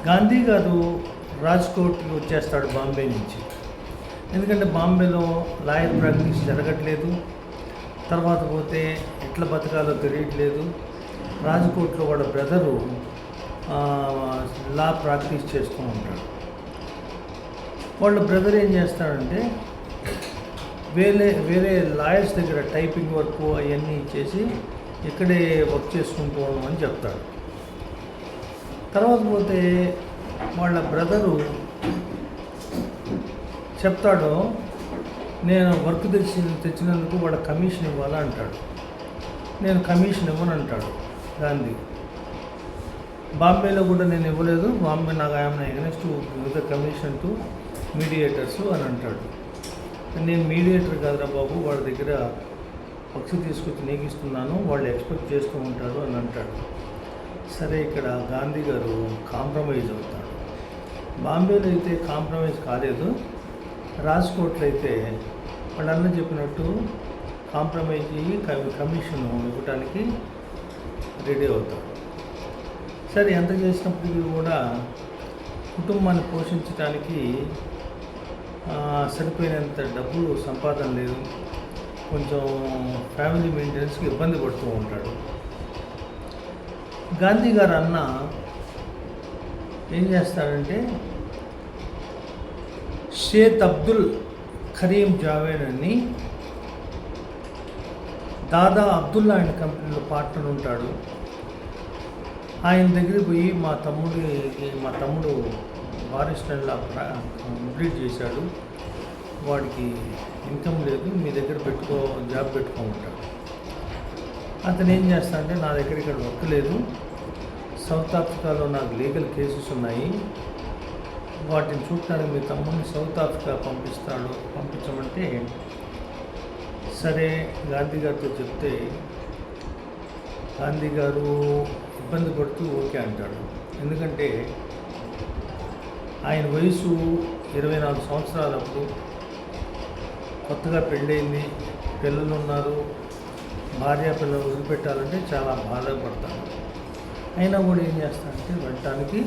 గాంధీ గారు రాజ్కోట్కి వచ్చేస్తాడు బాంబే నుంచి. ఎందుకంటే బాంబేలో లాయర్ ప్రాక్టీస్ జరగట్లేదు. తర్వాత పోతే ఎట్లా బతకాలో తెలియట్లేదు. రాజ్కోట్లో వాడు బ్రదరు లా ప్రాక్టీస్ చేస్తూ ఉంటాడు. వాళ్ళ బ్రదర్ ఏం చేస్తాడంటే వేరే లాయర్స్ దగ్గర టైపింగ్ వర్క్ అవన్నీ ఇచ్చేసి ఇక్కడే వర్క్ చేసుకుంటూ అని చెప్తాడు. తర్వాత పోతే వాళ్ళ బ్రదరు చెప్తాడు, నేను వర్క్ తెచ్చినందుకు వాడు కమిషన్ ఇవ్వాలా అంటాడు. నేను కమిషన్ ఇవ్వను అంటాడు గాంధీ. బాంబేలో కూడా నేను ఇవ్వలేదు, బాంబే నాకు I'm against with commission to mediators అని అంటాడు. నేను మీడియేటర్ కాదురా బాబు, వాళ్ళ దగ్గర పక్షి తీసుకొచ్చి నీకు ఇస్తున్నాను, వాళ్ళు ఎక్స్పెక్ట్ చేస్తూ ఉంటారు అని అంటాడు. సరే, ఇక్కడ గాంధీ గారు కాంప్రమైజ్ అవుతాడు. బాంబేలో అయితే కాంప్రమైజ్ కాలేదు, రాజ్కోట్లో అయితే వాళ్ళన్న చెప్పినట్టు కాంప్రమైజ్ అయ్యి కమిషన్ ఇవ్వటానికి రెడీ అవుతాడు. సరే, ఎంత చేసినప్పటికీ కూడా కుటుంబాన్ని పోషించడానికి సరిపోయినంత డబ్బులు సంపాదన లేదు. కొంచెం ఫ్యామిలీ మెయింటెనెన్స్కి ఇబ్బంది పడుతూ ఉంటాడు. గాంధీ గారు అన్న ఏం చేస్తాడంటే షేక్ అబ్దుల్ కరీం జావేద్ అని దాదా అబ్దుల్లా అండ్ కంపెనీలో పార్ట్నర్ ఉంటాడు. ఆయన దగ్గరికి పోయి మా తమ్ముడు బారిస్టర్లా కంప్లీట్ చేశాడు, వాడికి ఇన్కమ్ లేదు, మీ దగ్గర జాబ్ పెట్టుకోమంటాడు. అతను ఏం చేస్తాడంటే నా దగ్గర ఇక్కడ వర్క్ లేదు, సౌత్ ఆఫ్రికాలో నాకు లీగల్ కేసెస్ ఉన్నాయి, వాటిని చూడటానికి మీ తమ్ముడిని సౌత్ ఆఫ్రికా పంపించమంటే సరే గాంధీ గారితో చెప్తే గాంధీ గారు ఇబ్బంది పడుతూ ఓకే అంటాడు. ఎందుకంటే ఆయన వయసు 24 సంవత్సరాలప్పుడు, కొత్తగా పెళ్ళయింది, పిల్లలు ఉన్నారు, భార్య పిల్లలు వదిలిపెట్టాలంటే చాలా బాధపడతాడు. అయినా కూడా ఏం చేస్తాడంటే వెళ్ళటానికి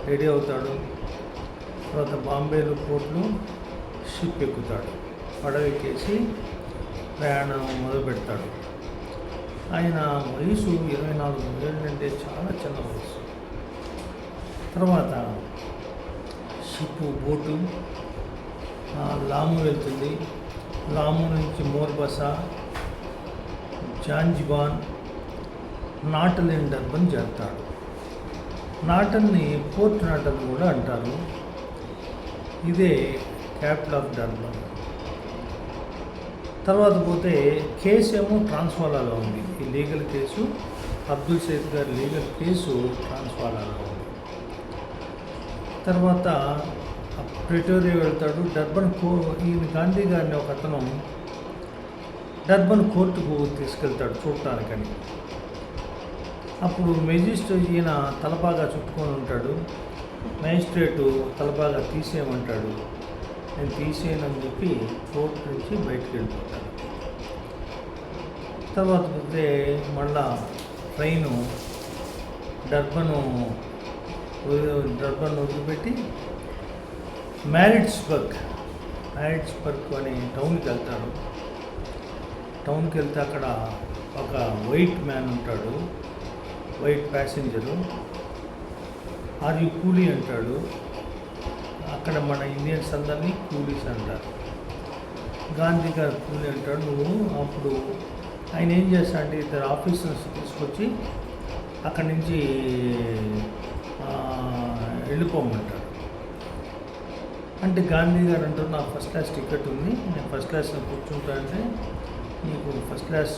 రెడీ అవుతాడు. తర్వాత బాంబేలో పోర్ట్లో షిప్ ఎక్కుతాడు, పడవ ఎక్కేసి ప్రయాణం మొదలు పెడతాడు. ఆయన వయసు 24 ఏళ్ళు అంటే చాలా చిన్న వయసు. తర్వాత షిప్పు బోటు లాము వెళ్తుంది. లాము నుంచి మోర్బసా, జాంజిబాన్, నాటల్ అండ్ డర్బన్ చేస్తాడు. నాటల్ని పోర్ట్ నాటల్ కూడా అంటారు. ఇదే క్యాపిటల్ ఆఫ్ డర్బన్. తర్వాత పోతే కేసు ఏమో ట్రాన్స్వాలాలో ఉంది. ఈ లీగల్ కేసు, అబ్దుల్ సైద్ గారి లీగల్ కేసు ట్రాన్స్వాలాలో ఉంది. తర్వాత ప్రిటోరియా వెళ్తాడు. ఈయన గాంధీ గారిని ఒక అతను డర్బన్ కోర్టుకు తీసుకెళ్తాడు చూడటానికని. అప్పుడు మెజిస్ట్రేట్ ఈయన తలపాగా చుట్టుకొని ఉంటాడు. మేజిస్ట్రేటు తలపాగా తీసేయమంటాడు. నేను తీసేయనని చెప్పి కోర్టు నుంచి బయటకు వెళ్ళిపోతాడు. తర్వాత పోతే మళ్ళా ట్రైను డర్బన్ వదిలిపెట్టి మ్యారిట్స్బర్గ్ అనే టౌన్కి వెళ్తాడు. టౌన్కి వెళ్తే అక్కడ ఒక వైట్ మ్యాన్ ఉంటాడు, వైట్ ప్యాసింజరు. అది కూలీ అంటాడు. అక్కడ మన ఇండియన్స్ అందరినీ కూలీస్ అంటారు. గాంధీ గారు కూలీ అంటాడు. నువ్వు అప్పుడు ఆయన ఏం చేస్తాడంటే ఇద్దరు ఆఫీసర్స్ తీసుకొచ్చి అక్కడి నుంచి వెళ్ళిపోమంటాడు. అంటే గాంధీ గారు అంటారు, నాకు ఫస్ట్ క్లాస్ టికెట్ ఉంది, నేను ఫస్ట్ క్లాస్లో కూర్చుంటానంటే నీకు ఫస్ట్ క్లాస్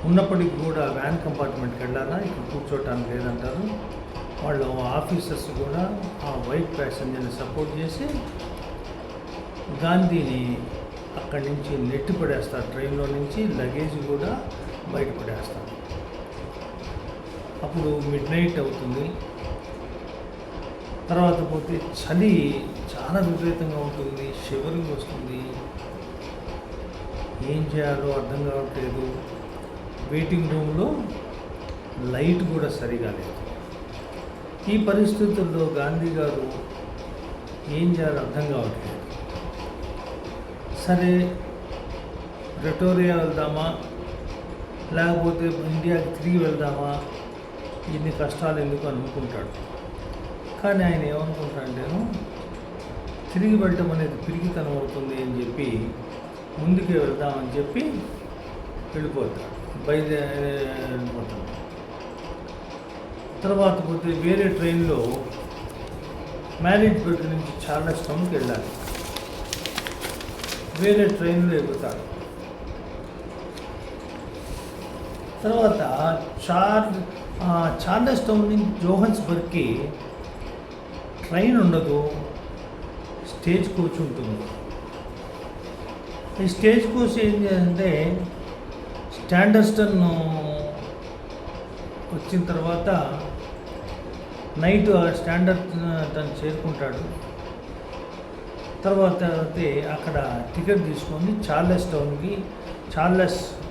ఉన్నప్పటికీ కూడా వ్యాన్ కంపార్ట్మెంట్కి వెళ్ళాలా, ఇక్కడ కూర్చోవటానికి లేదంటారు. వాళ్ళు ఆఫీసర్స్ కూడా ఆ వైట్ ప్యాసింజర్ని సపోర్ట్ చేసి గాంధీని అక్కడి నుంచి నెట్టి పడేస్తారు. ట్రైన్లో నుంచి లగేజ్ కూడా బయటపడేస్తారు. అప్పుడు మిడ్ నైట్ అవుతుంది. తర్వాత పోతే చలి చాలా విపరీతంగా ఉంటుంది, షివరింగ్ వస్తుంది, ఏం చేయాలో అర్థం కావట్లేదు. వెయిటింగ్ రూమ్లో లైట్ కూడా సరిగా లేదు. ఈ పరిస్థితుల్లో గాంధీ గారు ఏం చేయాలో అర్థం కావట్లేదు. సరే ప్రిటోరియా వెళ్దామా, లేకపోతే ఇండియాకి తిరిగి వెళ్దామా, ఇన్ని కష్టాలు ఎందుకు అనుకుంటాడు. కానీ ఆయన ఏమనుకుంటాడంటేను, తిరిగి వెళ్ళటం అనేది పిరికితనం అవుతుంది అని చెప్పి ముందుకే వెళ్దామని చెప్పి వెళ్ళిపోతాడు, బయలుదేరిపోతాడు. తర్వాత పోతే వేరే ట్రైన్లో మ్యారేజ్బర్గ్ నుంచి చార్లెస్ టౌన్కి వెళ్ళాలి. వేరే ట్రైన్లో ఎక్కుతాడు. తర్వాత చార్లెస్ టౌన్ నుంచి జోహన్స్బర్గ్కి ట్రైన్ ఉండదు, స్టేజ్ కోచ్ ఉంటుంది. ఈ స్టేజ్ కోచ్ ఏం చేయాలంటే స్టాండర్స్టన్ వచ్చిన తర్వాత నైట్ స్టాండర్డ్ తను చేరుకుంటాడు. తర్వాత అయితే అక్కడ టికెట్ తీసుకొని చార్లెస్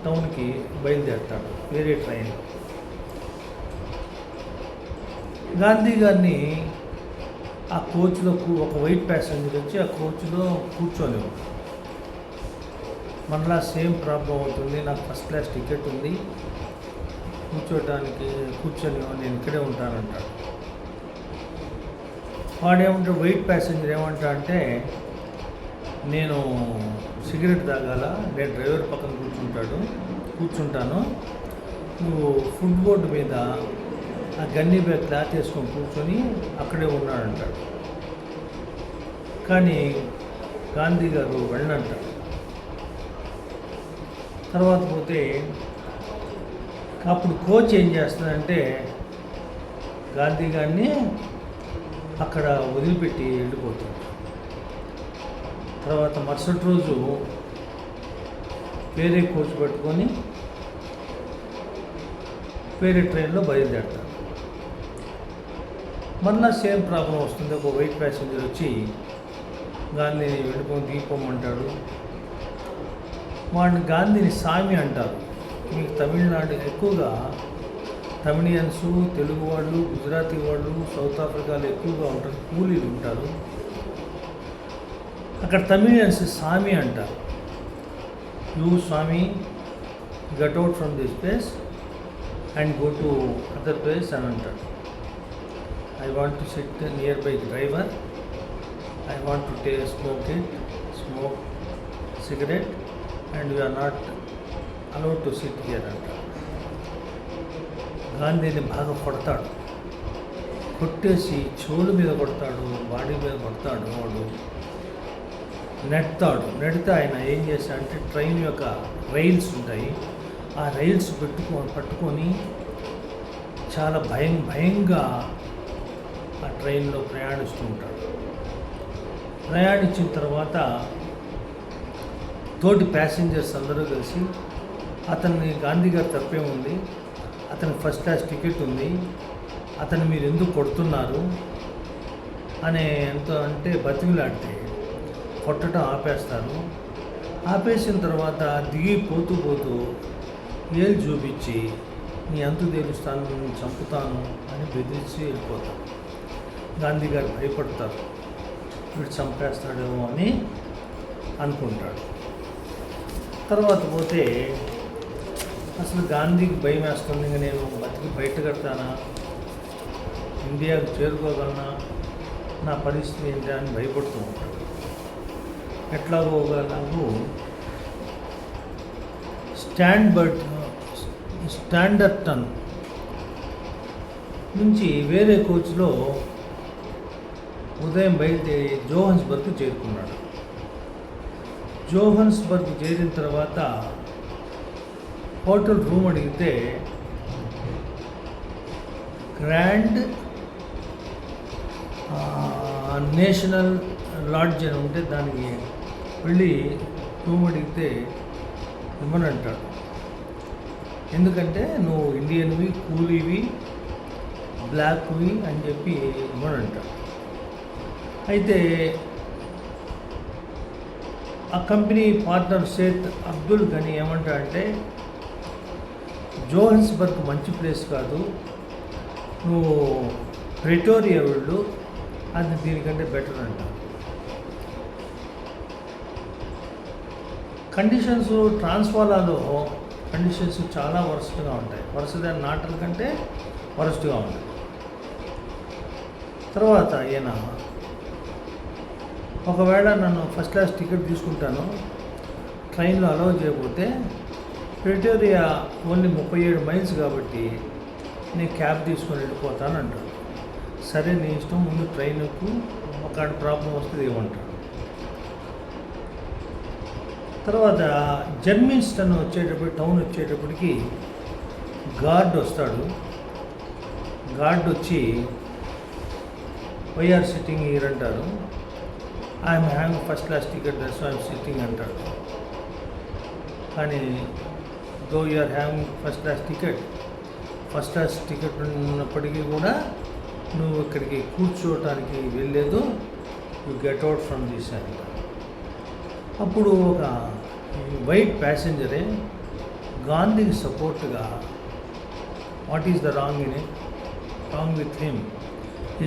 టౌన్కి బయలుదేరుతాడు వేరే ట్రైన్. గాంధీ గారిని ఆ కోచ్లో ఒక వైట్ ప్యాసింజర్ వచ్చి ఆ కోచ్లో కూర్చొని మళ్ళా సేమ్ ప్రాబ్లం అవుతుంది, నాకు ఫస్ట్ క్లాస్ టికెట్ ఉంది, కూర్చొని నేను ఇక్కడే ఉంటానంటాడు. వాడేమంటాడు, వైట్ ప్యాసింజర్ ఏమంటా అంటే, నేను సిగరెట్ తాగాల, నేను డ్రైవర్ పక్కన కూర్చుంటాను, నువ్వు ఫుడ్ బోర్డు మీద ఆ గన్నీ బ్యాగ్ క్లాత్ వేసుకొని కూర్చొని అక్కడే ఉన్నాడంటాడు. కానీ గాంధీ గారు వెళ్ళనంటాడు. తర్వాత పోతే అప్పుడు కోచ్ ఏం చేస్తాడంటే గాంధీ గారిని అక్కడ వదిలిపెట్టి వెళ్ళిపోతాడు. తర్వాత మరుసటి రోజు వేరే కోచ్ పెట్టుకొని వేరే ట్రైన్లో బయలుదేరుతాడు. మళ్ళా సేమ్ ప్రాబ్లం వస్తుంది. ఒక వైట్ ప్యాసింజర్ వచ్చి గాంధీని దిగిపోమంటాడు. వాడిని గాంధీని సామి అంటారు. మీకు తమిళనాడు ఎక్కువగా తమిళియన్స్, తెలుగు వాళ్ళు, గుజరాతీ వాళ్ళు, సౌత్ ఆఫ్రికాలో ఎక్కువగా ఉంటారు, కూలీలు ఉంటారు. అక్కడ తమిళియన్స్ సామి అంటారు. You swami, get out from this place and go to other place అని అంటాడు. I want to sit near by driver, I want to smoke cigarette and you are not allowed to sit here అంటాడు. గాంధీని బాగా కొడతాడు, కొట్టేసి చెవుల మీద కొడతాడు, బాడీ మీద కొడతాడు. వాడు నెడితే ఆయన ఏం చేశాడంటే ట్రైన్ యొక్క రైల్స్ ఉంటాయి, ఆ రైల్స్ పట్టుకొని చాలా భయంగా ఆ ట్రైన్లో ప్రయాణిస్తూ ఉంటాడు. ప్రయాణించిన తర్వాత తోటి ప్యాసింజర్స్ అందరూ కలిసి అతన్ని, గాంధీ గారు తప్పేముంది, అతనికి ఫస్ట్ క్లాస్ టికెట్ ఉంది, అతను మీరు ఎందుకు కొడుతున్నారు అనే ఎంత అంటే బతిమిలాడితే కొట్టడం ఆపేస్తారు. ఆపేసిన తర్వాత దిగిపోతూ ఏళ్ళు చూపించి నీ అంతు తేలుస్తాను, నేను చంపుతాను అని బెదిరించి వెళ్ళిపోతాను. గాంధీ గారు భయపడతారు, వీడు చంపేస్తాడేమో అని అనుకుంటాడు. తర్వాత పోతే అసలు గాంధీకి భయం వేస్తుంది, ఇంకా నేను బతికి బయట కడతానా, ఇండియాకు చేరుకోగలనా, నా పరిస్థితి ఏంటి అని భయపడుతూ ఉంటాడు. ఎట్లాగోగలవు స్టాండర్టన్ నుంచి వేరే కోచ్లో ఉదయం బయలుదేరి జోహన్స్బర్గ్ చేరుకున్నాడు. జోహన్స్బర్గ్ చేరిన తర్వాత హోటల్ రూమ్ అడిగితే గ్రాండ్ నేషనల్ లాడ్జ్ అని ఉంటే దానికి వెళ్ళి రూమ్ అడిగితే ఇవ్వనంటాడు. ఎందుకంటే నువ్వు ఇండియన్వి, కూలీవి, బ్లాక్వి అని చెప్పి ఇవ్వనంటాడు. అయితే ఆ కంపెనీ పార్ట్నర్ షేక్ అబ్దుల్ గని ఏమంటాడంటే జోహన్స్బర్గ్ మంచి ప్లేస్ కాదు, నువ్వు ప్రిటోరియా వాళ్ళు అది దీనికంటే బెటర్ అంటారు. కండిషన్స్ ట్రాన్స్వాలాలో కండిషన్స్ చాలా వరస్ట్గా ఉంటాయి. వరస్ట్ దాని నాటల కంటే వరస్ట్గా ఉంటాయి. తర్వాత ఈయన ఒకవేళ నన్ను ఫస్ట్ క్లాస్ టికెట్ తీసుకుంటాను, ట్రైన్లో అలౌ చేయకపోతే ప్రిటోరియా ఓన్లీ 37 మైల్స్ కాబట్టి నేను క్యాబ్ తీసుకొని వెళ్ళిపోతాను అంటాడు. సరే నీ ఇష్టం, ముందు ట్రైన్కు ఒక ప్రాబ్లం వస్తుంది ఏమంటాడు. తర్వాత జర్మిన్స్టన్ టౌన్ వచ్చేటప్పటికి గార్డ్ వస్తాడు. గార్డ్ వచ్చి వై ఆర్ సిట్టింగ్ హియర్ అంటారు. I'm having first class ticket that's why I'm sitting అంటాడు. కానీ though you are having first class ticket ఉన్నప్పటికీ కూడా నువ్వు ఇక్కడికి కూర్చోవటానికి వెళ్ళలేదు, you get out from this అంట. అప్పుడు ఒక వైట్ ప్యాసింజరే గాంధీకి సపోర్ట్గా what is the wrong with him,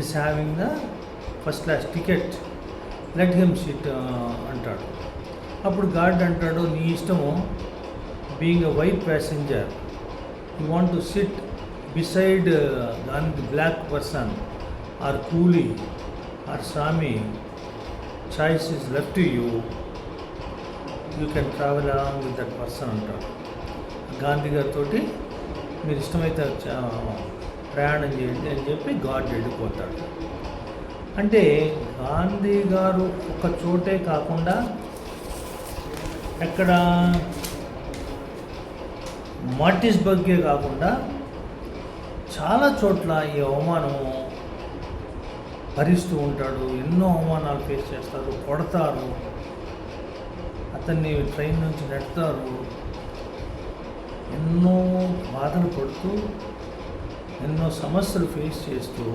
is having the first class ticket, let him sit అంటాడు. అప్పుడు గార్డ్ అంటాడు, నీ ఇష్టము, being a white passenger you want to SIT beside Gandhi black person or coolie or Swami, choice is left to you, you can travel along with that person అంటాడు. గాంధీ గారితో మీరు ఇష్టమైతే ప్రయాణం చేయండి అని చెప్పి గాడ్ వెళ్ళిపోతాడు. అంటే గాంధీ గారు ఒక చోటే కాకుండా ఎక్కడ మార్టిస్బర్గే కాకుండా చాలా చోట్ల ఈ అవమానము భరిస్తూ ఉంటాడు. ఎన్నో అవమానాలు ఫేస్ చేస్తారు, కొడతారు, అతన్ని ట్రైన్ నుంచి నెడతారు. ఎన్నో బాధలు పడుతూ ఎన్నో సమస్యలు ఫేస్ చేస్తూ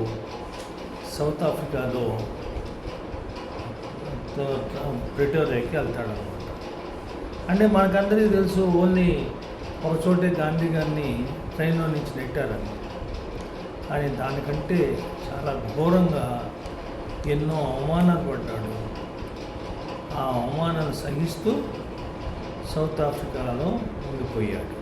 సౌత్ ఆఫ్రికాలో ప్రిటోరియాకి వెళ్తాడు అనమాట. అంటే మనకందరికీ తెలుసు ఓన్లీ ఒక చోటే గాంధీ గారిని ట్రైన్లో నుంచి నెట్టారని. కానీ దానికంటే చాలా ఘోరంగా ఎన్నో అవమానాలు పడ్డాడు. ఆ అవమానాలు సహిస్తూ సౌత్ ఆఫ్రికాలో ఉండిపోయాడు.